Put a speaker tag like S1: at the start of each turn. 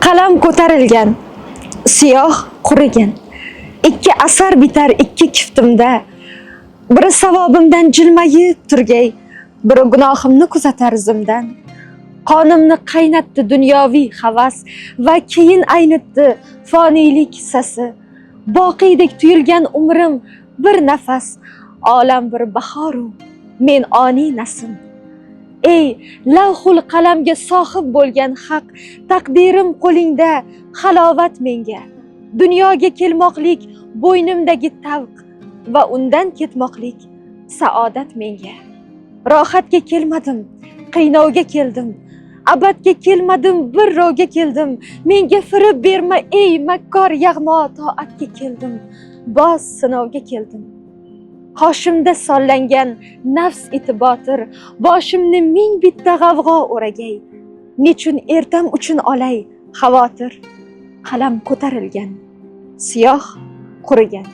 S1: Qalam ko'tarilgan, siyoh qurigan. Ikki asar bitar ikki kiftimda. Biri savobimdan jilmayib turgay, biri gunohimni kuzatar zimdan. Qonimni qaynatdi dunyoviy havas va keyin aynitdi foniylik sasi. Boqiydek tuyulgan umrim bir nafas, olam bir bahoru men oni nasim. Ey lavhul qalamga sohib bo'lgan haq, taqdirim qo'lingda, halovat menga. Dunyoga kelmoqlik bo'ynimdagi tavq va undan ketmoqlik saodat menga. Rohatga kelmadim, qiynovga keldim. Abadga kelmadim, bir ro'ga keldim. Menga firib berma ey makkor yag'mo, toatga keldim. Boz sinovga keldim. Qoshimda sollangan nafs iti botir, boshimni ming bitta g'avg'o o'ragay. Nechun ertam uchun olay xavotir, qalam ko'tarilgan, siyoh qurigan.